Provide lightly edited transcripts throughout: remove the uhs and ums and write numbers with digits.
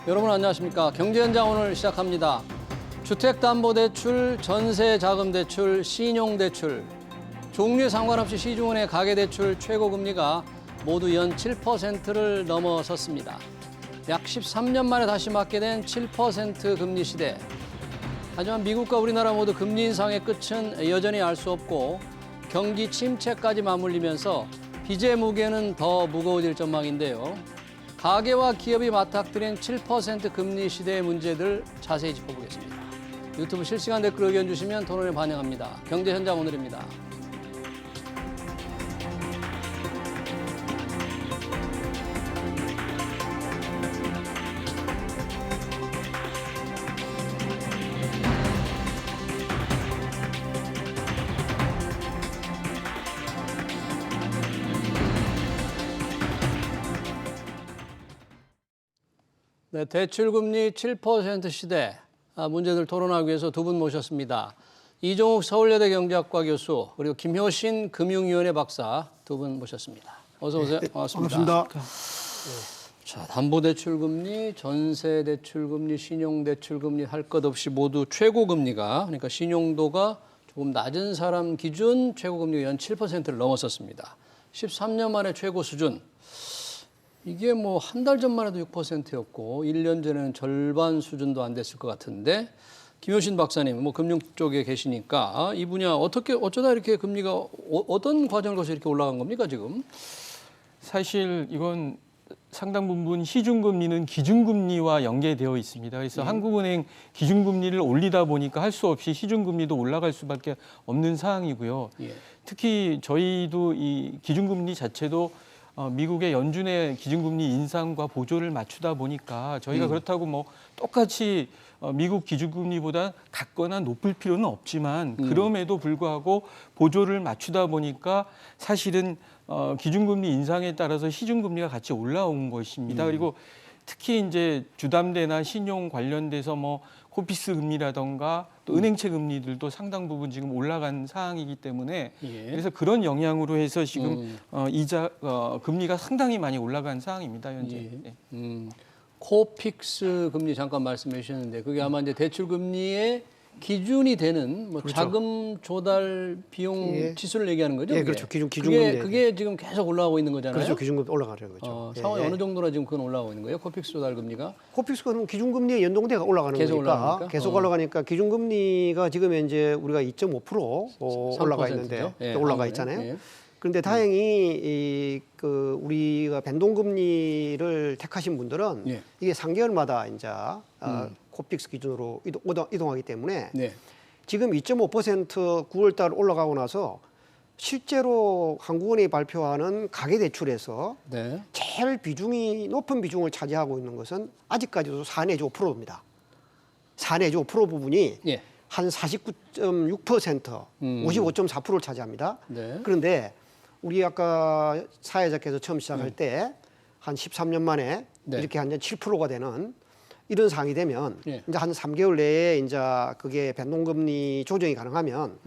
여러분 안녕하십니까? 경제현장 오늘 시작합니다. 주택담보대출, 전세자금대출, 신용대출, 종류에 상관없이 시중은행 가계대출 최고금리가 모두 연 7%를 넘어섰습니다. 약 13년 만에 다시 맞게 된 7% 금리 시대. 하지만 미국과 우리나라 모두 금리 인상의 끝은 여전히 알 수 없고 경기 침체까지 맞물리면서 빚의 무게는 더 무거워질 전망인데요. 가계와 기업이 맞닥뜨린 7% 금리 시대의 문제들 자세히 짚어보겠습니다. 유튜브 실시간 댓글 의견 주시면 토론에 반영합니다. 경제현장 오늘입니다. 네, 대출금리 7% 시대 문제들 토론하기 위해서 두 분 모셨습니다. 이종욱 서울여대 경제학과 교수 그리고 김효신 금융위원회 박사 두 분 모셨습니다. 어서 오세요. 반갑습니다. 반갑습니다. 자, 담보대출금리, 전세대출금리, 신용대출금리 할 것 없이 모두 최고금리가 그러니까 신용도가 조금 낮은 사람 기준 최고금리가 연 7%를 넘었었습니다. 13년 만에 최고 수준. 이게 뭐 한 달 전만 해도 6%였고 1년 전에는 절반 수준도 안 됐을 것 같은데 김효신 박사님 뭐 금융 쪽에 계시니까 이 분야 어쩌다 이렇게 금리가 어떤 과정을 거쳐 이렇게 올라간 겁니까 지금? 사실 이건 상당 부분 시중금리는 기준금리와 연계되어 있습니다. 그래서 한국은행 기준금리를 올리다 보니까 할 수 없이 시중금리도 올라갈 수밖에 없는 상황이고요. 특히 저희도 이 기준금리 자체도 미국의 연준의 기준금리 인상과 보조를 맞추다 보니까 저희가 그렇다고 뭐 똑같이 미국 기준금리보다 같거나 높을 필요는 없지만 그럼에도 불구하고 보조를 맞추다 보니까 사실은 기준금리 인상에 따라서 시중금리가 같이 올라온 것입니다. 그리고 특히 이제 주담대나 신용 관련돼서 뭐 코픽스 금리라던가 또 은행채 금리들도 상당 부분 지금 올라간 상황이기 때문에 그래서 그런 영향으로 해서 지금 이자 금리가 상당히 많이 올라간 상황입니다 현재. 코픽스 금리 잠깐 말씀해 주셨는데 그게 아마 이제 대출 금리의 기준이 되는 뭐 그렇죠. 자금 조달 비용 지수를 얘기하는 거죠? 예, 그게? 그렇죠. 기준금리. 그게 지금 계속 올라가고 있는 거잖아요. 그렇죠. 기준금리 올라가는 거죠. 상황이 어느 정도나 지금 그건 올라가고 있는 거예요? 코픽스 조달 금리가? 코픽스는 기준금리에 연동돼가 올라가는 계속 거니까 올라가니까? 계속 올라가니까 기준금리가 지금 현재 우리가 2.5% 올라가 있는데 올라가 있잖아요. 그런데 다행히 우리가 변동금리를 택하신 분들은 이게 3개월마다 이제 코픽스 기준으로 이동하기 때문에 지금 2.5% 9월달 올라가고 나서 실제로 한국은행이 발표하는 가계대출에서 제일 비중이 높은 비중을 차지하고 있는 것은 아직까지도 4 내지 5%입니다. 4 내지 5% 부분이 한 49.6%, 55.4%를 차지합니다. 그런데 우리 아까 사회자께서 처음 시작할 때 한 13년 만에 이렇게 한 7%가 되는 이런 상황이 되면 이제 한 3개월 내에 이제 그게 변동금리 조정이 가능하면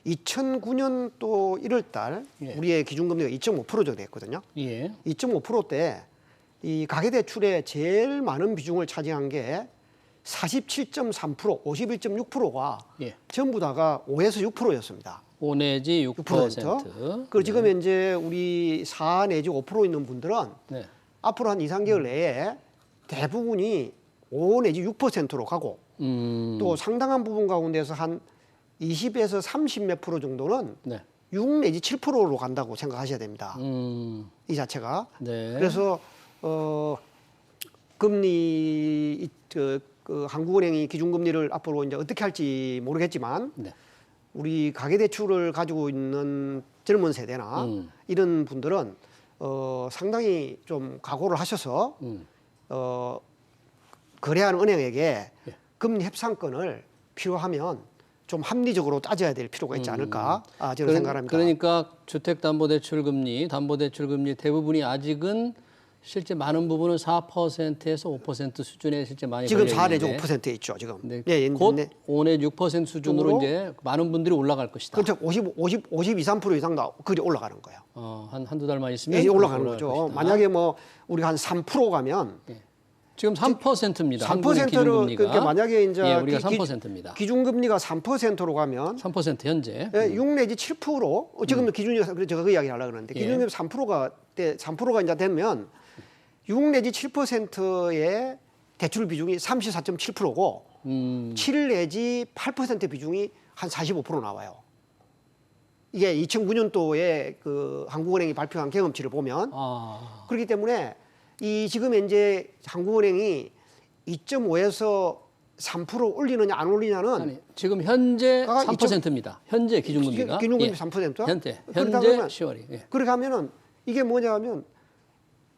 2009년 또 1월 달 우리의 기준금리가 2.5% 정도 됐거든요. 2.5%대 이 가계대출에 제일 많은 비중을 차지한 게 47.3%, 51.6%가 전부 다가 5에서 6%였습니다. 5 내지 6%. 그리고 지금 현재 우리 4 내지 5% 있는 분들은 앞으로 한 2, 3개월 내에 대부분이 5 내지 6%로 가고 또 상당한 부분 가운데서 한 20에서 30 몇 프로 정도는 6 내지 7%로 간다고 생각하셔야 됩니다. 이 자체가. 그래서 금리 한국은행이 기준금리를 앞으로 이제 어떻게 할지 모르겠지만 우리 가계대출을 가지고 있는 젊은 세대나 이런 분들은 상당히 좀 각오를 하셔서 거래하는 은행에게 금리 협상권을 필요하면 좀 합리적으로 따져야 될 필요가 있지 않을까 저는 생각합니다. 그러니까 주택담보대출금리, 담보대출금리 대부분이 아직은 실제 많은 부분은 4%에서 5% 수준에 실제 많이 지금 걸려 4 내지 있는데 5%에 있죠 지금. 곧 5 내지 6% 수준으로 이제 많은 분들이 올라갈 것이다. 그렇죠. 52, 3% 이상 그리 올라가는 거예요. 한두 달만 있으면 올라가는 거죠. 것이다. 만약에 뭐 우리가 한 3% 가면 지금 3%입니다. 3%로 그러니까 만약에 이제 예, 우리가 3%입니다. 기준금리가 3%로 가면 3% 현재. 6 내지 7% 지금 기준이 제가 그 이야기 하려고 그러는데 기준금리 3%가 이제 되면 6 내지 7%의 대출 비중이 34.7%고 7 내지 8% 비중이 한 45% 나와요. 이게 2009년도에 그 한국은행이 발표한 경험치를 보면 그렇기 때문에 이 지금 현재 한국은행이 2.5에서 3% 올리느냐 안 올리냐는 아니, 지금 현재 3%입니다. 현재 기준금리가. 기준금리 예. 3%? 현재 그러면 10월이. 예. 그렇게 하면은 이게 뭐냐면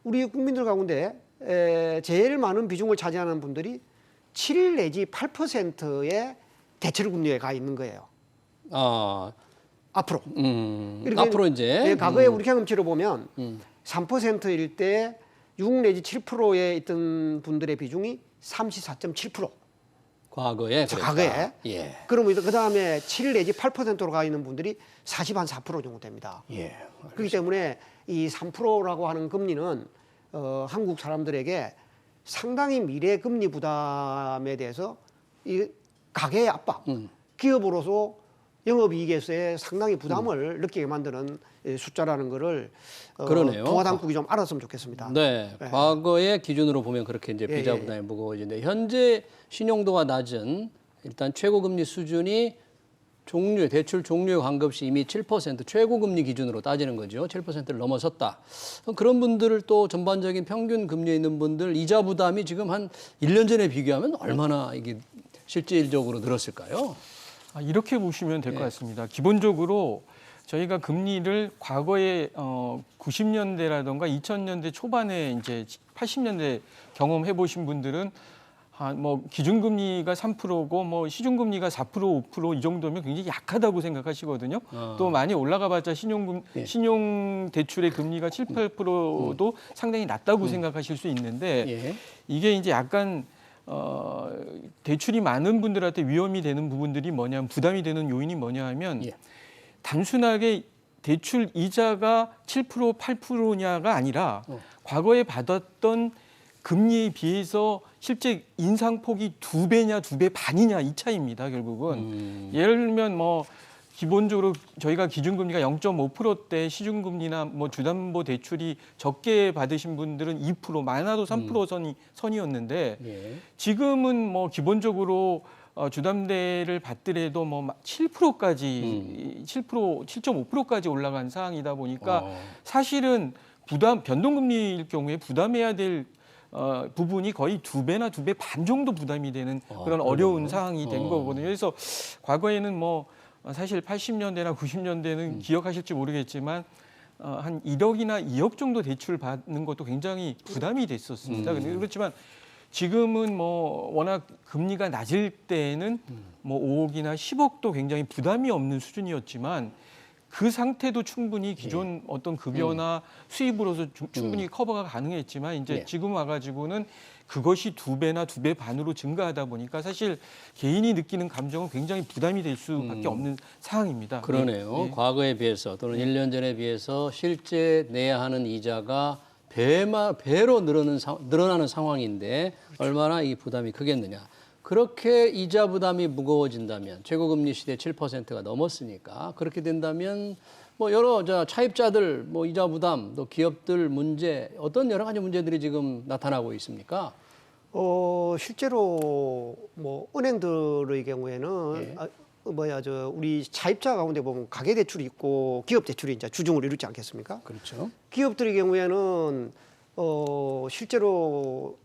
우리 국민들 가운데 제일 많은 비중을 차지하는 분들이 7 내지 8%의 대출금리에 가 있는 거예요. 앞으로. 앞으로 이제. 과거에 우리 경험치를 보면 3%일 때 6 내지 7%에 있던 분들의 비중이 34.7%. 과거에. 과거에. 예. 그러면 그 다음에 7 내지 8%로 가 있는 분들이 4% 정도 됩니다. 예. 그렇기 때문에 이 3%라고 하는 금리는 한국 사람들에게 상당히 미래 금리 부담에 대해서 이 가계의 압박, 기업으로서 영업이익에서의 상당히 부담을 느끼게 만드는 숫자라는 거를 그러네요. 동아당국이 좀 알았으면 좋겠습니다. 네, 과거의 기준으로 보면 그렇게 이제 비자 부담이 무거워지는데 현재 신용도가 낮은 일단 최고금리 수준이 대출 종료에 환급 시 이미 7% 최고금리 기준으로 따지는 거죠. 7%를 넘어섰다. 그런 분들을 또 전반적인 평균 금리에 있는 분들 이자 부담이 지금 한 1년 전에 비교하면 얼마나 이게 실질적으로 늘었을까요? 이렇게 보시면 될 것 같습니다. 기본적으로 저희가 금리를 과거에 90년대라든가 2000년대 초반에 이제 80년대 경험해 보신 분들은 뭐 기준금리가 3%고 뭐 시중금리가 4% 5% 이 정도면 굉장히 약하다고 생각하시거든요. 또 많이 올라가봤자 신용 대출의 금리가 7, 8%도 상당히 낮다고 생각하실 수 있는데 이게 이제 약간 대출이 많은 분들한테 위험이 되는 부분들이 뭐냐면 부담이 되는 요인이 뭐냐 하면 단순하게 대출 이자가 7% 8%냐가 아니라 과거에 받았던 금리에 비해서 실제 인상폭이 2배냐 2배 반이냐 이 차이입니다. 결국은 예를 들면 뭐 기본적으로 저희가 기준금리가 0.5%대 시중금리나 뭐 주담보 대출이 적게 받으신 분들은 2% 많아도 3% 선이었는데 지금은 뭐 기본적으로 주담대를 받더라도 뭐 7%까지 7.5%까지 올라간 상황이다 보니까 사실은 변동금리일 경우에 부담해야 될 부분이 거의 2배나 2배 반 정도 부담이 되는 그런 어려운 상황이 된 거거든요. 그래서 과거에는 뭐 사실 80년대나 90년대는 기억하실지 모르겠지만 한 1억이나 2억 정도 대출 받는 것도 굉장히 부담이 됐었습니다. 그렇지만 지금은 뭐 워낙 금리가 낮을 때에는 뭐 5억이나 10억도 굉장히 부담이 없는 수준이었지만 그 상태도 충분히 기존 어떤 급여나 수입으로서 충분히 커버가 가능했지만 이제 지금 와가지고는 그것이 2배나 2배 반으로 증가하다 보니까 사실 개인이 느끼는 감정은 굉장히 부담이 될 수밖에 없는 상황입니다. 그러네요. 과거에 비해서 또는 1년 전에 비해서 실제 내야 하는 이자가 배로 늘어나는 상황인데 얼마나 이 부담이 크겠느냐. 그렇게 이자 부담이 무거워진다면 최고금리 시대 7%가 넘었으니까 그렇게 된다면 뭐 여러 차입자들 뭐 이자 부담 또 기업들 문제 어떤 여러 가지 문제들이 지금 나타나고 있습니까? 실제로 뭐 은행들의 경우에는 우리 차입자 가운데 보면 가계 대출이 있고 기업 대출이 이제 주중을 이루지 않겠습니까? 그렇죠. 기업들의 경우에는 실제로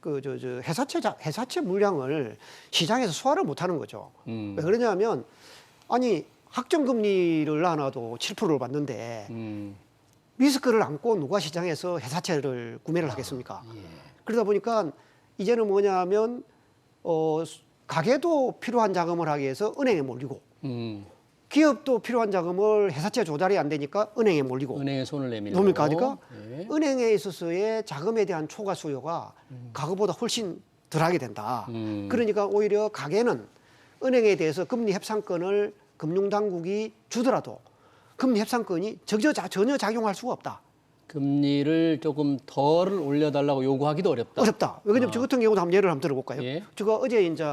회사채 물량을 시장에서 소화를 못하는 거죠. 왜 그러냐면 아니 확정금리를 나눠도 7%를 받는데 리스크를 안고 누가 시장에서 회사채를 구매를 하겠습니까? 그러다 보니까 이제는 뭐냐면 가게도 필요한 자금을 하기 위해서 은행에 몰리고 기업도 필요한 자금을 회사채 조달이 안 되니까 은행에 몰리고 은행에 손을 내밀고 뭡니까? 그러니까 은행에 있어서의 자금에 대한 초과 수요가 과거보다 훨씬 덜하게 된다. 그러니까 오히려 가게는 은행에 대해서 금리 협상권을 금융당국이 주더라도 금리 협상권이 전혀 작용할 수가 없다. 금리를 조금 덜 올려달라고 요구하기도 어렵다. 어렵다. 왜냐면 저 같은 경우도 한번 예를 한번 들어볼까요? 예. 제가 어제 이제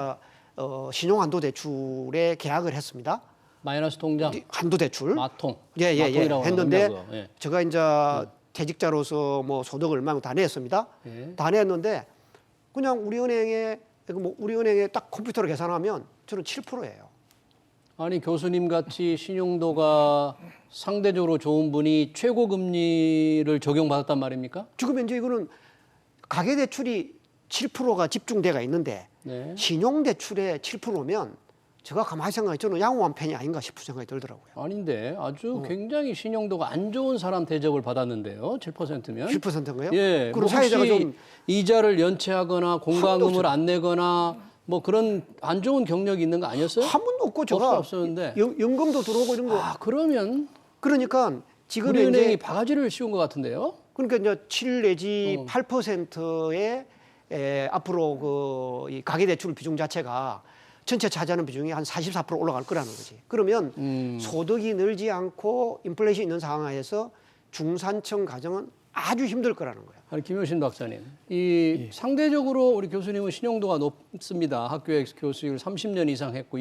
신용한도대출에 계약을 했습니다. 마이너스 통장, 한도대출. 마통, 예, 마통이라고 했는데 하는 거고요. 예. 제가 이제 퇴직자로서 뭐 소득을 얼마 다 냈습니다. 예. 다 냈는데 그냥 우리 은행에 딱 컴퓨터로 계산하면 저는 7%예요. 아니 교수님 같이 신용도가 상대적으로 좋은 분이 최고 금리를 적용받았단 말입니까? 지금 이제 이거는 가계대출이 7%가 집중돼가 있는데 네. 신용대출에 7%면 제가 가만히 생각해 저는 양호한 편이 아닌가 싶은 생각이 들더라고요. 아닌데 아주 굉장히 신용도가 안 좋은 사람 대접을 받았는데요. 7%면. 7%인가요? 예. 그럼 뭐 사회자가 혹시 좀 이자를 연체하거나 공과금을 안 내거나 뭐 그런 안 좋은 경력이 있는 거 아니었어요? 한 번도 없고 제가 없었는데. 연금도 들어오고 이런 거. 아 그러면 그러니까 지금 우리 은행이 이제 바가지를 씌운 것 같은데요. 그러니까 이제 7 내지 8%의 앞으로 이 가계대출 비중 자체가 전체 차지하는 비중이 한 44% 올라갈 거라는 거지. 그러면 소득이 늘지 않고 인플레이션이 있는 상황에서 중산층 가정은 아주 힘들 거라는 거예요. 아니 김효신 박사님, 이 상대적으로 우리 교수님은 신용도가 높습니다. 학교에 교수를 30년 이상 했고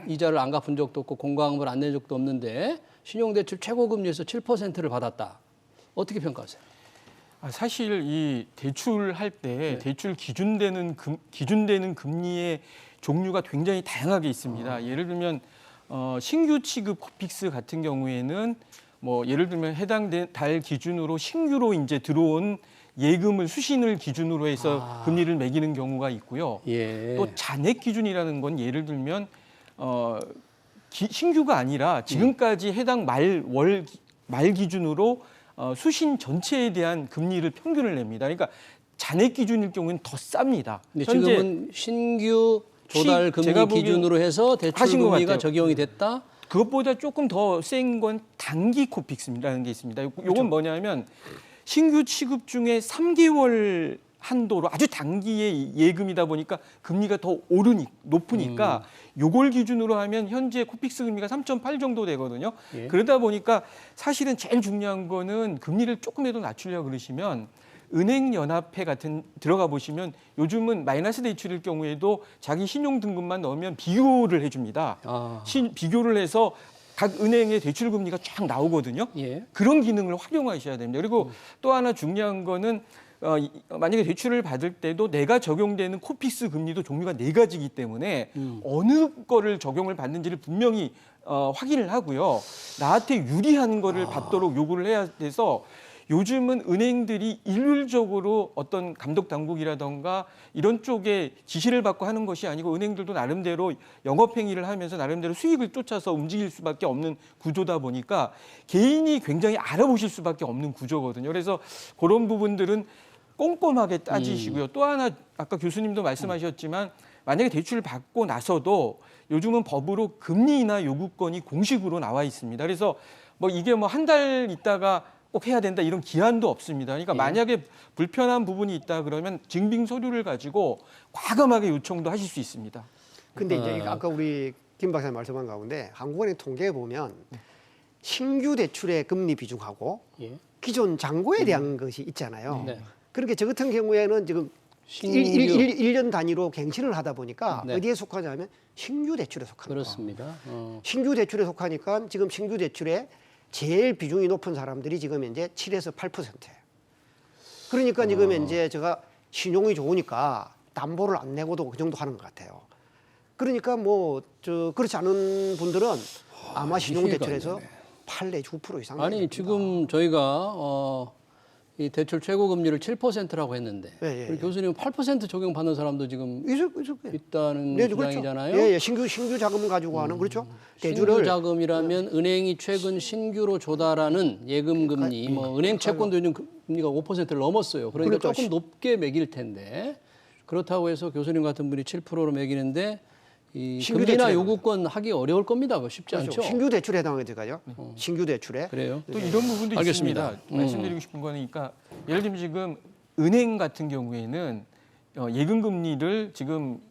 이자를 안 갚은 적도 없고 공과금을 안 낸 적도 없는데 신용대출 최고금리에서 7%를 받았다. 어떻게 평가하세요? 사실 이 대출할 때 네. 대출 기준되는 금리의 종류가 굉장히 다양하게 있습니다. 예를 들면 신규 취급 코픽스 같은 경우에는 뭐 예를 들면 해당 달 기준으로 신규로 이제 들어온 예금을 수신을 기준으로 해서 금리를 매기는 경우가 있고요. 예. 또 잔액 기준이라는 건 예를 들면 신규가 아니라 지금까지 해당 말 기준으로 수신 전체에 대한 금리를 평균을 냅니다. 그러니까 잔액 기준일 경우는 더 쌉니다. 근데 지금은 신규 조달 금리 제가 보기엔 기준으로 해서 대출 하신 것 금리가 같아요. 적용이 됐다. 그것보다 조금 더 센 건 단기 코픽스라는 게 있습니다. 요건 뭐냐면 신규 취급 중에 3개월 한도로 아주 단기의 예금이다 보니까 금리가 더 높으니까 요걸 기준으로 하면 현재 코픽스 금리가 3.8 정도 되거든요. 예. 그러다 보니까 사실은 제일 중요한 거는 금리를 조금이라도 낮추려고 그러시면 은행연합회 같은 들어가 보시면 요즘은 마이너스 대출일 경우에도 자기 신용 등급만 넣으면 비교를 해줍니다. 비교를 해서 각 은행의 대출 금리가 쫙 나오거든요. 예. 그런 기능을 활용하셔야 됩니다. 그리고 또 하나 중요한 거는 만약에 대출을 받을 때도 내가 적용되는 코픽스 금리도 종류가 4가지이기 때문에 어느 거를 적용을 받는지를 분명히 확인을 하고요. 나한테 유리한 거를 받도록 요구를 해야 돼서 요즘은 은행들이 일률적으로 어떤 감독 당국이라던가 이런 쪽에 지시를 받고 하는 것이 아니고 은행들도 나름대로 영업 행위를 하면서 나름대로 수익을 쫓아서 움직일 수밖에 없는 구조다 보니까 개인이 굉장히 알아보실 수밖에 없는 구조거든요. 그래서 그런 부분들은 꼼꼼하게 따지시고요. 또 하나 아까 교수님도 말씀하셨지만 만약에 대출을 받고 나서도 요즘은 법으로 금리 인하 요구권이 공식으로 나와 있습니다. 그래서 뭐 이게 뭐 한 달 있다가 꼭 해야 된다 이런 기한도 없습니다. 그러니까 만약에 불편한 부분이 있다 그러면 증빙 서류를 가지고 과감하게 요청도 하실 수 있습니다. 근데 이제 아까 우리 김 박사님 말씀한 가운데 한국은행 통계에 보면 신규 대출의 금리 비중하고 기존 잔고에 대한 것이 있잖아요. 네. 그러니까 저 같은 경우에는 지금 신규. 1년 단위로 갱신을 하다 보니까 네. 어디에 속하냐면 신규 대출에 속합니다. 그렇습니다. 신규 대출에 속하니까 지금 신규 대출에 제일 비중이 높은 사람들이 지금 이제 7에서 8%예요. 그러니까 지금 이제 제가 신용이 좋으니까 담보를 안 내고도 그 정도 하는 것 같아요. 그러니까 뭐 그렇지 않은 분들은 아마 신용 대출에서 8 내지 9% 이상. 아니 지금 저희가 이 대출 최고 금리를 7%라고 했는데 예. 우리 교수님은 8% 적용 받는 사람도 지금 있다는 네, 주장이잖아요. 그렇죠. 예, 신규 자금 가지고 하는 그렇죠. 신규 자금이라면 은행이 최근 신규로 조달하는 예금 금리, 뭐 은행 채권도 요즘 금리가 5%를 넘었어요. 그러니까 그러니까 조금 높게 매길 텐데 그렇다고 해서 교수님 같은 분이 7%로 매기는데 이 금리나 요구권 하기 어려울 겁니다. 그거 쉽지 그렇죠. 않죠. 신규 대출에 해당하게 들어가요. 신규 대출에. 그래요. 또 이런 부분도 알겠습니다. 있습니다. 말씀드리고 싶은 거니까 예를 들면 지금 은행 같은 경우에는 예금 금리를 지금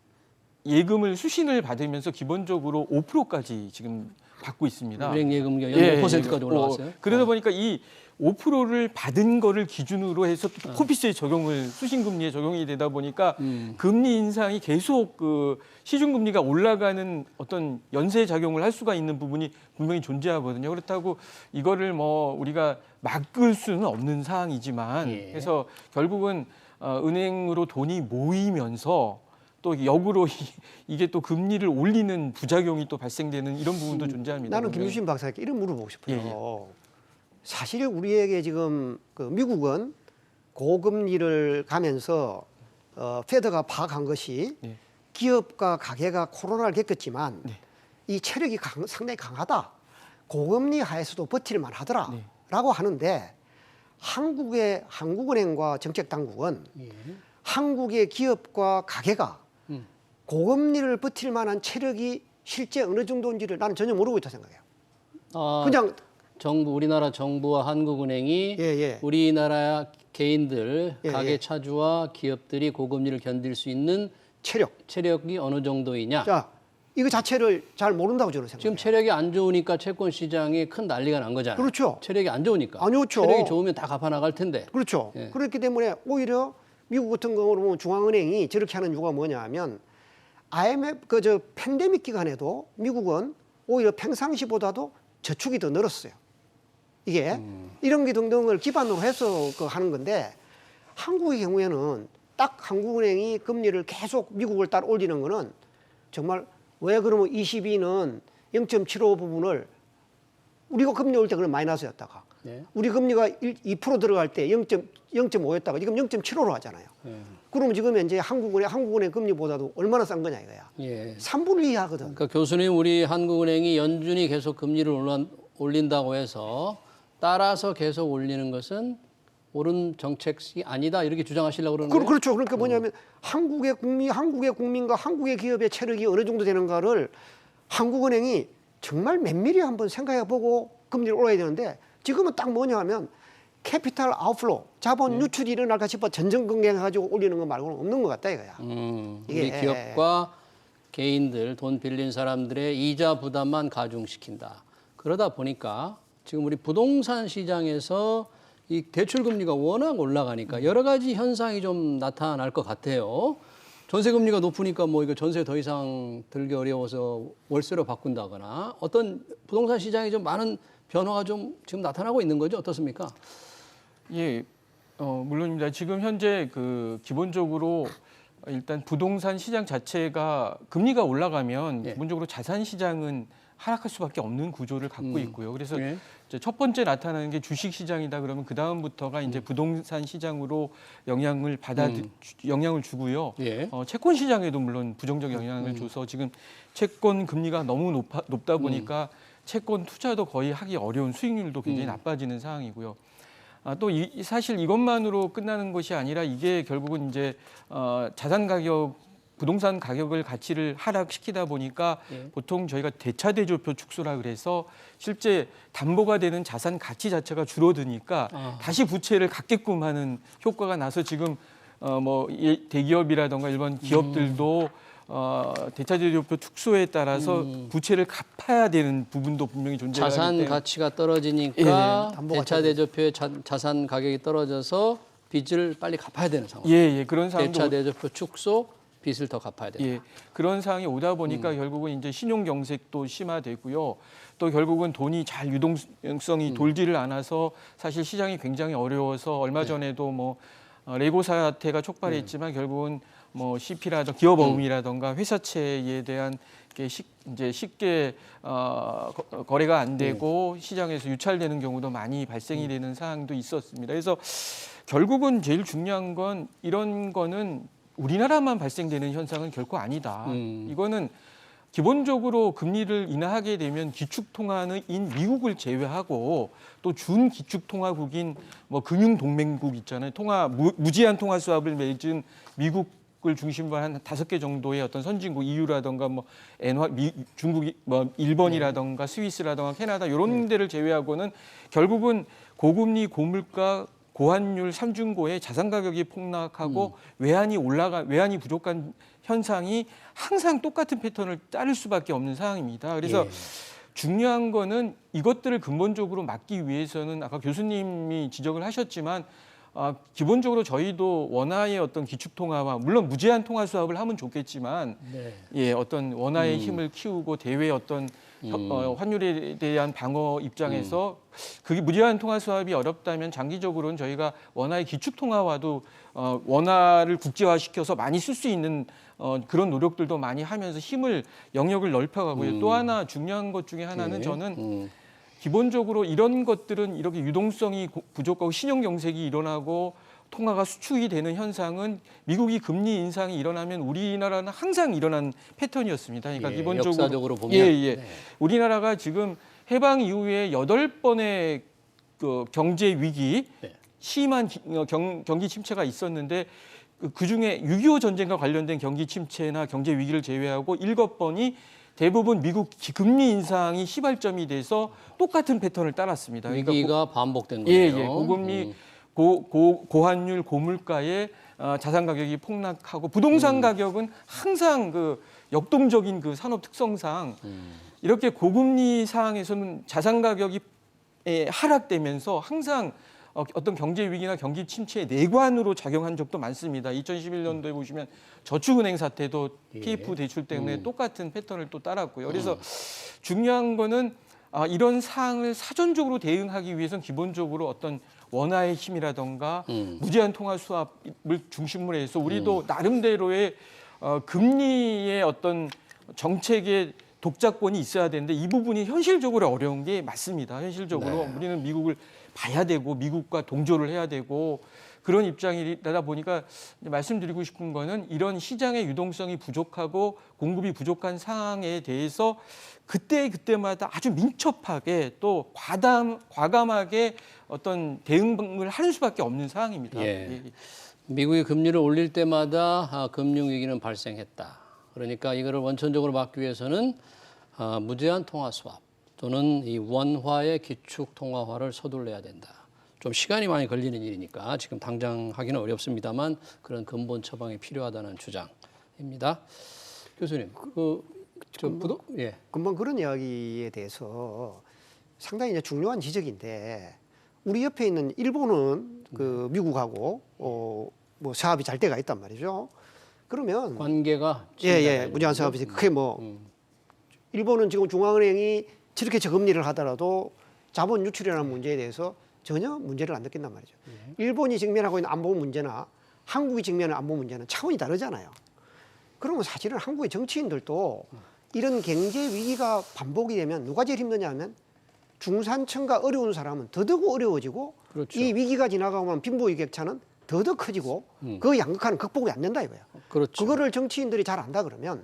예금을 수신을 받으면서 기본적으로 5%까지 지금 받고 있습니다. 은행 예금이 5%까지 올라갔어요. 그러다 보니까 이 5%를 받은 거를 기준으로 해서 또 코피스에 적용을 수신금리에 적용이 되다 보니까 금리 인상이 계속 그 시중금리가 올라가는 어떤 연쇄 작용을 할 수가 있는 부분이 분명히 존재하거든요. 그렇다고 이거를 뭐 우리가 막을 수는 없는 사항이지만 예. 그래서 결국은 은행으로 돈이 모이면서 또 역으로 이게 또 금리를 올리는 부작용이 또 발생되는 이런 부분도 존재합니다. 나는 분명히. 김유신 박사에게 이런 물어보고 싶어요. 예, 사실 우리에게 지금 그 미국은 고금리를 가면서 페드가 파악한 것이 네. 기업과 가게가 코로나를 겪었지만 네. 이 체력이 상당히 강하다. 고금리 하에서도 버틸만 하더라라고 네. 하는데 한국은행과 정책당국은 예. 한국의 기업과 가게가 고금리를 버틸 만한 체력이 실제 어느 정도인지를 나는 전혀 모르고 있다 생각해요. 그냥 우리나라 정부와 한국은행이 예. 우리나라 개인들, 예, 가게 예. 차주와 기업들이 고금리를 견딜 수 있는 체력이 어느 정도이냐. 자, 이거 자체를 잘 모른다고 저는 생각해요. 지금 체력이 안 좋으니까 채권 시장에 큰 난리가 난 거잖아요. 그렇죠. 체력이 안 좋으니까. 안 좋죠. 체력이 좋으면 다 갚아 나갈 텐데. 그렇죠. 예. 그렇기 때문에 오히려 미국 같은 경우로 보면 중앙은행이 저렇게 하는 이유가 뭐냐 하면 IMF 팬데믹 기간에도 미국은 오히려 평상시보다도 저축이 더 늘었어요. 이게 이런 게 등등을 기반으로 해서 하는 건데 한국의 경우에는 딱 한국은행이 금리를 계속 미국을 따라 올리는 거는 정말 왜 그러면 22는 0.75 부분을 우리가 금리 올 때 그런 마이너스였다가 네. 우리 금리가 2% 들어갈 때 0.5였다가 지금 0.75로 하잖아요. 예. 그러면 지금 이제 한국은행 금리보다도 얼마나 싼 거냐 이거야. 예. 3분의 2 하거든. 그러니까 교수님, 우리 한국은행이 연준이 계속 금리를 올린다고 해서 따라서 계속 올리는 것은 옳은 정책이 아니다 이렇게 주장하시려고 그러는 거예요? 그렇죠. 그러니까 뭐냐면 한국의 국민과 한국의 기업의 체력이 어느 정도 되는가를 한국은행이 정말 면밀히 한번 생각해보고 금리를 올려야 되는데 지금은 딱 뭐냐 하면 캐피탈 아웃플로우, 자본 유출이 일어날까 싶어 전전긍긍해가지고 올리는 거 말고는 없는 것 같다 이거야. 우리 기업과 개인들, 돈 빌린 사람들의 이자 부담만 가중시킨다. 그러다 보니까 지금 우리 부동산 시장에서 이 대출 금리가 워낙 올라가니까 여러 가지 현상이 좀 나타날 것 같아요. 전세 금리가 높으니까 뭐 이거 전세 더 이상 들기 어려워서 월세로 바꾼다거나 어떤 부동산 시장에 좀 많은 변화가 좀 지금 나타나고 있는 거죠. 어떻습니까? 예, 물론입니다. 지금 현재 기본적으로 일단 부동산 시장 자체가 금리가 올라가면 예. 기본적으로 자산 시장은 하락할 수밖에 없는 구조를 갖고 있고요. 그래서 예. 이제 첫 번째 나타나는 게 주식 시장이다 그러면 그 다음부터가 이제 부동산 시장으로 영향을 주고요. 예. 채권 시장에도 물론 부정적 영향을 줘서 지금 채권 금리가 너무 높다 보니까 채권 투자도 거의 하기 어려운 수익률도 굉장히 나빠지는 상황이고요. 또 사실 이것만으로 끝나는 것이 아니라 이게 결국은 이제 부동산 가격을 가치를 하락시키다 보니까 예. 보통 저희가 대차대조표 축소라 그래서 실제 담보가 되는 자산 가치 자체가 줄어드니까 다시 부채를 갖게끔 하는 효과가 나서 지금 대기업이라든가 일반 기업들도 대차대조표 축소에 따라서 부채를 갚아야 되는 부분도 분명히 존재하기 자산 때문에 가치가 떨어지니까 담보가 대차대조표의 자산 가격이 떨어져서 빚을 빨리 갚아야 되는 상황. 그런 상황도 대차대조표 축소, 빚을 더 갚아야 된다. 그런 상황이 오다 보니까 결국은 이제 신용 경색도 심화되고요. 또 결국은 돈이 잘 유동성이 돌지를 않아서 사실 시장이 굉장히 어려워서 얼마 전에도 레고 사태가 촉발했지만 결국은 CP라든가 기업 어음이라든가 회사채에 대한 게 이제 쉽게 거래가 안 되고 시장에서 유찰되는 경우도 많이 발생이 되는 상황도 있었습니다. 그래서 결국은 제일 중요한 건 이런 거는 우리나라만 발생되는 현상은 결코 아니다. 이거는 기본적으로 금리를 인하하게 되면 기축통화인 미국을 제외하고 또 준기축통화국인 금융동맹국 있잖아요. 무제한 통화 수합을 맺은 미국을 중심으로 한 5개 정도의 어떤 선진국 EU라든가 중국, 일본이라든가 스위스라든가 캐나다 이런 데를 제외하고는 결국은 고금리, 고물가, 고환율, 삼중고의 자산 가격이 폭락하고 외환이 부족한 현상이 항상 똑같은 패턴을 따를 수밖에 없는 상황입니다. 그래서 중요한 거는 이것들을 근본적으로 막기 위해서는 아까 교수님이 지적을 하셨지만 기본적으로 저희도 원화의 어떤 기축통화와 물론 무제한 통화 수합을 하면 좋겠지만 예, 어떤 원화의 힘을 키우고 대외 어떤 환율에 대한 방어 입장에서 그게 무제한 통화 수합이 어렵다면 장기적으로는 저희가 원화의 기축통화와도 원화를 국제화시켜서 많이 쓸 수 있는 그런 노력들도 많이 하면서 영역을 넓혀가고요. 또 하나 중요한 것 중에 하나는 저는 기본적으로 이런 것들은 이렇게 유동성이 부족하고 신용 경색이 일어나고 통화가 수축이 되는 현상은 미국이 금리 인상이 일어나면 우리나라는 항상 일어난 패턴이었습니다. 그러니까 기본적으로 역사적으로 보면 우리나라가 지금 해방 이후에 8번의 그 경제 위기, 심한 경기 침체가 있었는데 그중에 6.25 전쟁과 관련된 경기 침체나 경제 위기를 제외하고 7번이 대부분 미국 금리 인상이 시발점이 돼서 똑같은 패턴을 따랐습니다. 그러니까 위기가 반복된 거예요. 예, 고금리, 고환율, 고물가에 자산 가격이 폭락하고 부동산 가격은 항상 그 역동적인 그 산업 특성상 이렇게 고금리 상황에서는 자산 가격이 하락되면서 항상 어떤 경제 위기나 경기 침체의 내관으로 작용한 적도 많습니다. 2011년도에 보시면 저축은행 사태도 PF 대출 때문에 똑같은 패턴을 또 따랐고요. 그래서 중요한 거는 이런 사항을 사전적으로 대응하기 위해서는 기본적으로 어떤 원화의 힘이라던가 무제한 통화 수합을 중심으로 해서 우리도 나름대로의 금리의 어떤 정책의 독자권이 있어야 되는데 이 부분이 현실적으로 어려운 게 맞습니다. 현실적으로 우리는 미국을 봐야 되고 미국과 동조를 해야 되고 그런 입장이다 보니까 말씀드리고 싶은 거는 이런 시장의 유동성이 부족하고 공급이 부족한 상황에 대해서 그때마다 아주 민첩하게 또 과감하게 어떤 대응을 하는 수밖에 없는 상황입니다. 예. 미국이 금리를 올릴 때마다 금융위기는 발생했다. 그러니까 이거를 원천적으로 막기 위해서는 무제한 통화 수합 또는 이 원화의 기축 통화화를 서둘러야 된다. 좀 시간이 많이 걸리는 일이니까 지금 당장 하기는 어렵습니다만 그런 근본 처방이 필요하다는 주장입니다. 교수님, 금방 그런 이야기에 대해서 상당히 이제 중요한 지적인데 우리 옆에 있는 일본은 그 미국하고 뭐 사업이 잘 돼가 있단 말이죠. 그러면 관계가 무제한 사업이 그게 일본은 지금 중앙은행이 저렇게 저금리를 하더라도 자본 유출이라는 문제에 대해서 전혀 문제를 안 느낀단 말이죠. 일본이 직면하고 있는 안보 문제나 한국이 직면하는 안보 문제는 차원이 다르잖아요. 그러면 사실은 한국의 정치인들도 이런 경제 위기가 반복이 되면 누가 제일 힘드냐면 중산층과 어려운 사람은 더더욱 어려워지고 그렇죠. 이 위기가 지나가면 빈부의 격차는 더더 커지고 그 양극화는 극복이 안 된다 이거예요. 그렇죠. 그거를 정치인들이 잘 안다 그러면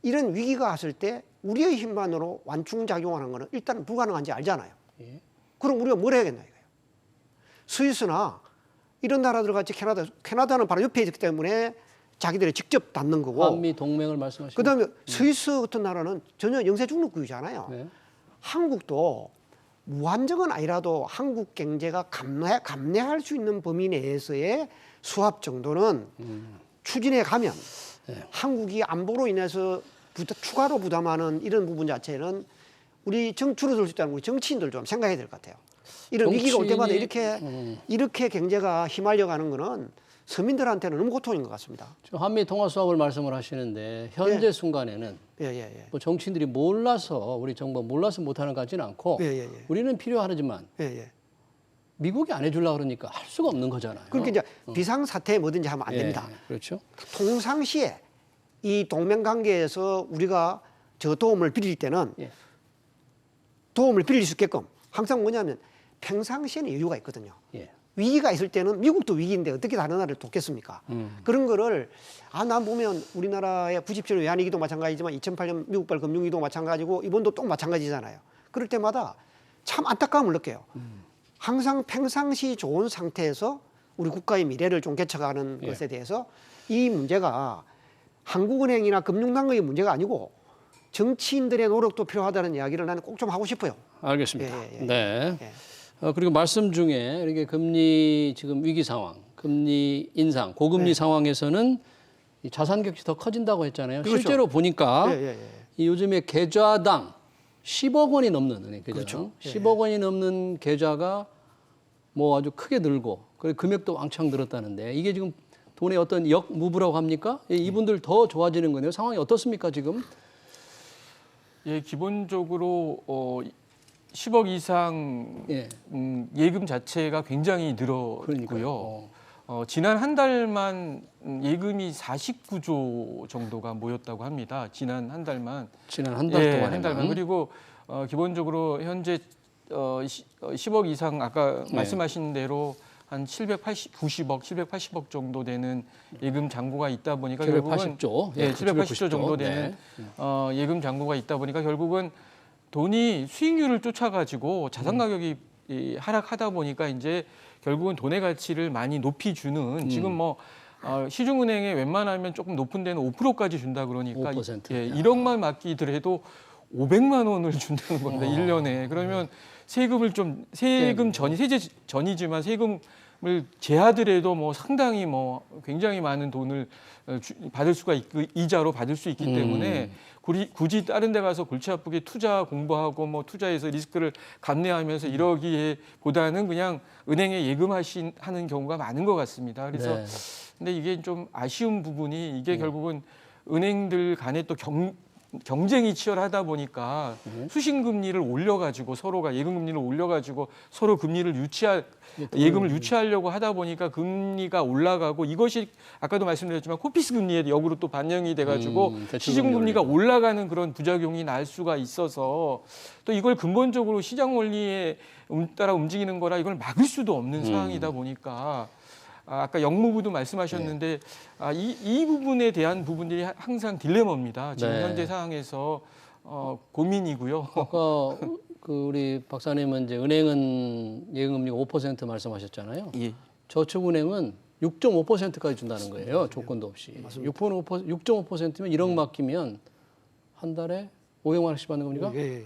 이런 위기가 왔을 때 우리의 힘만으로 완충작용하는 거는 일단 불가능한지 알잖아요. 그럼 우리가 뭘 해야겠나 이거예요. 스위스나 이런 나라들 같이 캐나다는 바로 옆에 있기 때문에 자기들이 직접 닿는 거고. 한미 동맹을 말씀하시는. 그다음에 스위스 같은 나라는 전혀 영세 중립국이잖아요. 한국도 무한정은 아니라도 한국 경제가 감내할 수 있는 범위 내에서의 수합 정도는 추진해 가면 한국이 안보로 인해서 추가로 부담하는 이런 부분 자체는 우리 줄어들 수 있다는 우리 정치인들 좀 생각해야 될 것 같아요. 이런 위기가 올 때마다 이렇게 경제가 휘말려가는 거는 서민들한테는 너무 고통인 것 같습니다. 한미 통화 수합을 말씀을 하시는데 현재 순간에는 뭐 정치인들이 몰라서 우리 정부가 몰라서 못하는 것 같지는 않고 우리는 필요하지만 미국이 안 해주려고 그러니까 할 수가 없는 거잖아요. 그러니까 이제 비상사태에 뭐든지 하면 안 됩니다. 그렇죠. 통상시에 이 동맹관계에서 우리가 저 도움을 빌릴 때는 도움을 빌릴 수 있게끔 항상 뭐냐면 평상시에는 여유가 있거든요. 위기가 있을 때는 미국도 위기인데 어떻게 다른 나라를 돕겠습니까? 그런 거를 난 보면 우리나라의 97년 외환위기도 마찬가지지만 2008년 미국발 금융위기도 마찬가지고 이번도 또 마찬가지잖아요. 그럴 때마다 참 안타까움을 느껴요. 항상 평상시 좋은 상태에서 우리 국가의 미래를 좀 개척하는 것에 대해서 이 문제가 한국은행이나 금융당국의 문제가 아니고 정치인들의 노력도 필요하다는 이야기를 나는 꼭 좀 하고 싶어요. 알겠습니다. 네. 그리고 말씀 중에 이렇게 금리 지금 위기 상황, 금리 인상, 고금리 상황에서는 이 자산 격이 더 커진다고 했잖아요. 그렇죠. 실제로 보니까 이 요즘에 계좌당 10억 원이 넘는 은행 계좌, 그렇죠. 10억 원이 넘는 계좌가 뭐 아주 크게 늘고 그리고 금액도 왕창 늘었다는데 이게 지금 돈의 어떤 역무브라고 합니까? 이분들 더 좋아지는 거네요. 상황이 어떻습니까 지금? 예, 기본적으로 10억 이상 예. 예금 자체가 굉장히 늘었고요. 지난 한 달만 예금이 49조 정도가 모였다고 합니다. 지난 한 달만. 지난 한 달 동안에 한 달만. 그리고 기본적으로 현재 10억 이상 아까 말씀하신 대로 한 90억, 780억 정도 되는 예금 잔고가 있다 보니까 780조, 결국은 780조 정도 되는 예금 잔고가 있다 보니까 결국은 돈이 수익률을 쫓아가지고 자산 가격이 하락하다 보니까 이제 결국은 돈의 가치를 많이 높이 주는 지금 뭐 시중은행에 웬만하면 조금 높은 데는 5%까지 준다 그러니까 5%. 1억만 맡기더라도 500만 원을 준다는 겁니다. 1년에. 그러면 세금 세제 전이지만 세금을 제하더라도 뭐 상당히 뭐 굉장히 많은 돈을 받을 수가 있고 이자로 받을 수 있기 때문에 굳이 다른 데 가서 골치 아프게 투자 공부하고 뭐 투자해서 리스크를 감내하면서 이러기보다는 그냥 은행에 예금하는 경우가 많은 것 같습니다. 그래서 네. 근데 이게 좀 아쉬운 부분이 이게 결국은 은행들 간에 또 경쟁이 치열하다 보니까 수신금리를 올려가지고 서로가 예금금리를 올려가지고 서로 금리를 예금을 유치하려고 하다 보니까 금리가 올라가고 이것이 아까도 말씀드렸지만 코피스 금리에 역으로 또 반영이 돼가지고 시중금리가 올라가는 그런 부작용이 날 수가 있어서 또 이걸 근본적으로 시장 원리에 따라 움직이는 거라 이걸 막을 수도 없는 상황이다 보니까 아까 역무부도 말씀하셨는데 이 부분에 대한 부분들이 항상 딜레마입니다. 지금 현재 상황에서 고민이고요. 아까 우리 박사님은 이제 은행은 예금금리가 5% 말씀하셨잖아요. 예. 저축은행은 6.5%까지 준다는 거예요. 조건도 없이. 6.5%면 1억 맡기면 한 달에 500만 원씩 받는 겁니까? 예.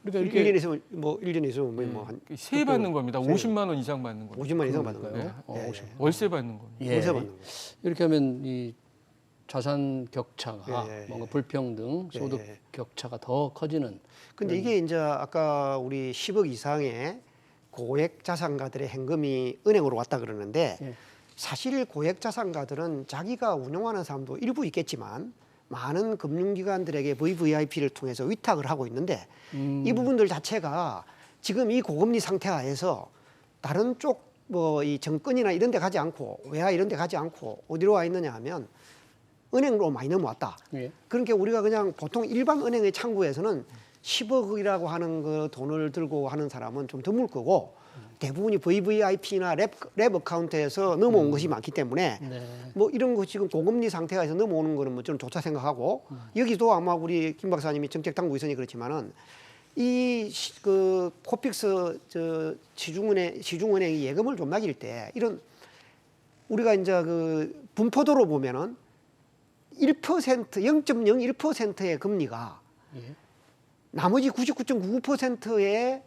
그러니까 이렇게 1년에서 뭐 1년에 있으면 뭐한 세 받는 겁니다. 50만 원 이상 받는 겁니다. 50만 이상 받는 거예요. 월세 받는 겁니다. 월세 받는 거예요. 이렇게 하면 이 자산 격차가 예. 뭔가 불평등, 소득 격차가 더 커지는. 근데 이게 이제 아까 우리 10억 이상의 고액 자산가들의 현금이 은행으로 왔다 그러는데 사실 고액 자산가들은 자기가 운용하는 사람도 일부 있겠지만 많은 금융기관들에게 VVIP를 통해서 위탁을 하고 있는데 이 부분들 자체가 지금 이 고금리 상태하에서 다른 쪽 뭐 이 정권이나 이런 데 가지 않고 외화 이런 데 가지 않고 어디로 와 있느냐 하면 은행으로 많이 넘어왔다. 그러니까 우리가 그냥 보통 일반 은행의 창구에서는 10억이라고 하는 그 돈을 들고 하는 사람은 좀 드물 거고 대부분이 VVIP나 랩 어카운트에서 넘어온 것이 많기 때문에 뭐 이런 거 지금 고금리 상태에서 넘어오는 거는 뭐 저는 좋다 생각하고 여기도 아마 우리 김 박사님이 정책당국에 있으니 그렇지만은 이 그 코픽스 시중은행이 예금을 좀 매길 때 이런 우리가 이제 그 분포도로 보면은 0.01%의 금리가 나머지 99.99%의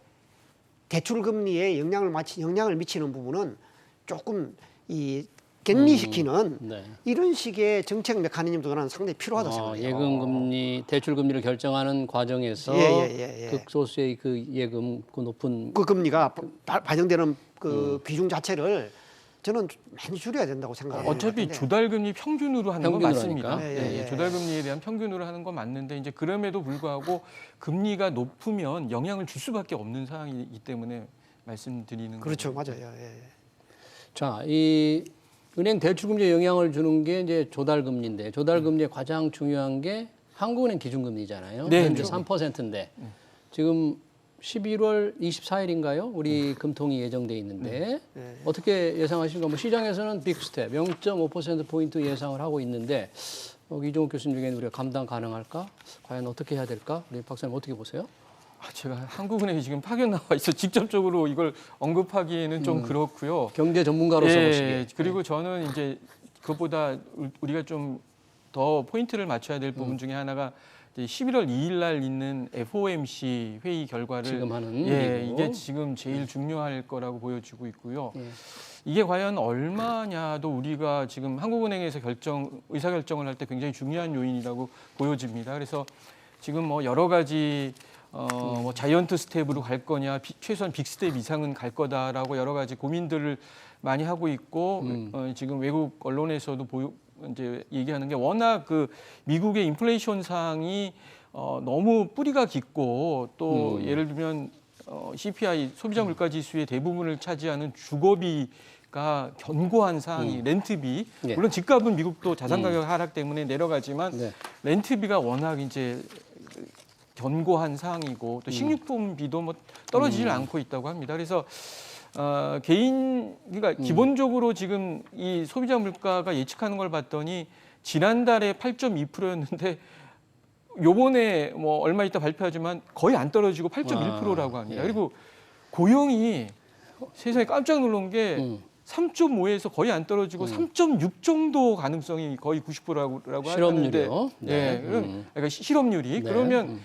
대출 금리에 영향을 미치는 부분은 조금 이 격리시키는 이런 식의 정책 메커니즘도 저는 상당히 필요하다 생각해요. 예금 금리, 대출 금리를 결정하는 과정에서 극소수의 그 예금 그 높은 그 금리가 반영되는 그 비중 자체를 저는 많이 줄여야 된다고 생각합니다. 어차피 조달금리 평균으로 하는 건 맞습니다. 예. 조달금리에 대한 평균으로 하는 건 맞는데 이제 그럼에도 불구하고 금리가 높으면 영향을 줄 수밖에 없는 상황이기 때문에 말씀드리는 그렇죠, 거고요. 맞아요. 자, 이 은행 대출금리에 영향을 주는 게 이제 조달금리인데 조달금리의 가장 중요한 게 한국은행 기준금리잖아요. 현재 3%인데 지금 11월 24일인가요? 우리 금통이 예정돼 있는데 어떻게 예상하십니까? 뭐 시장에서는 빅스텝 0.5%포인트 예상을 하고 있는데 이종욱 교수님 중에는 우리가 감당 가능할까? 과연 어떻게 해야 될까? 우리 박사님 어떻게 보세요? 제가 한국은행이 지금 파견 나와 있어 직접적으로 이걸 언급하기에는 좀 그렇고요. 경제 전문가로서 보시기에. 그리고 저는 이제 그것보다 우리가 좀 더 포인트를 맞춰야 될 부분 중에 하나가 11월 2일 날 있는 FOMC 회의 결과를 지금 하는 이게 지금 제일 중요할 거라고 보여지고 있고요. 이게 과연 얼마냐도 우리가 지금 한국은행에서 의사결정을 할 때 굉장히 중요한 요인이라고 보여집니다. 그래서 지금 뭐 여러 가지 뭐 자이언트 스텝으로 갈 거냐, 최소한 빅스텝 이상은 갈 거다라고 여러 가지 고민들을 많이 하고 있고 지금 외국 언론에서도 이제 얘기하는 게 워낙 그 미국의 인플레이션 상이 너무 뿌리가 깊고 또 예를 들면 CPI 소비자 물가 지수의 대부분을 차지하는 주거비가 견고한 상황이 렌트비 네. 물론 집값은 미국도 자산 가격 하락 때문에 내려가지만 네. 렌트비가 워낙 이제 견고한 상황이고 또 식료품비도 뭐 떨어지질 않고 있다고 합니다. 그래서 그러니까 기본적으로 지금 이 소비자 물가가 예측하는 걸 봤더니 지난달에 8.2%였는데 요번에 뭐 얼마 있다 발표하지만 거의 안 떨어지고 8.1%라고 합니다. 예. 그리고 고용이 세상에 깜짝 놀란 게 3.5에서 거의 안 떨어지고 3.6 정도 가능성이 거의 90%라고 하는데 실업률이요? 네. 그러니까 실업률이 네. 그러면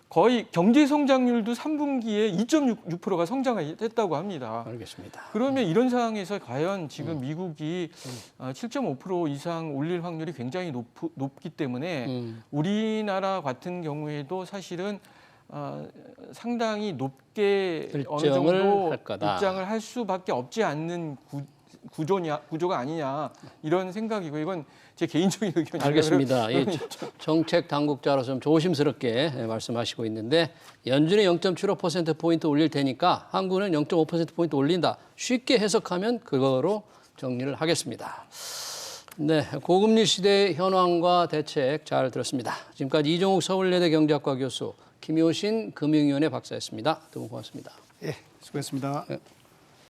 거의 경제 성장률도 3분기에 2.6%가 성장했다고 합니다. 알겠습니다. 그러면 이런 상황에서 과연 지금 미국이 7.5% 이상 올릴 확률이 굉장히 높기 때문에 우리나라 같은 경우에도 사실은 상당히 높게 어느 일정을 정도 할 거다. 입장을 할 수밖에 없지 않는 구조가 아니냐 이런 생각이고 이건 제 개인적인 의견이에요. 알겠습니다. 이 정책 당국자로서 좀 조심스럽게 말씀하시고 있는데 연준이 0.75%포인트 올릴 테니까 한국은 0.5%포인트 올린다. 쉽게 해석하면 그거로 정리를 하겠습니다. 네, 고금리 시대의 현황과 대책 잘 들었습니다. 지금까지 이종욱 서울예대 경제학과 교수, 김효신 금융위원회 박사였습니다. 두 분 고맙습니다. 예, 수고했습니다. 네.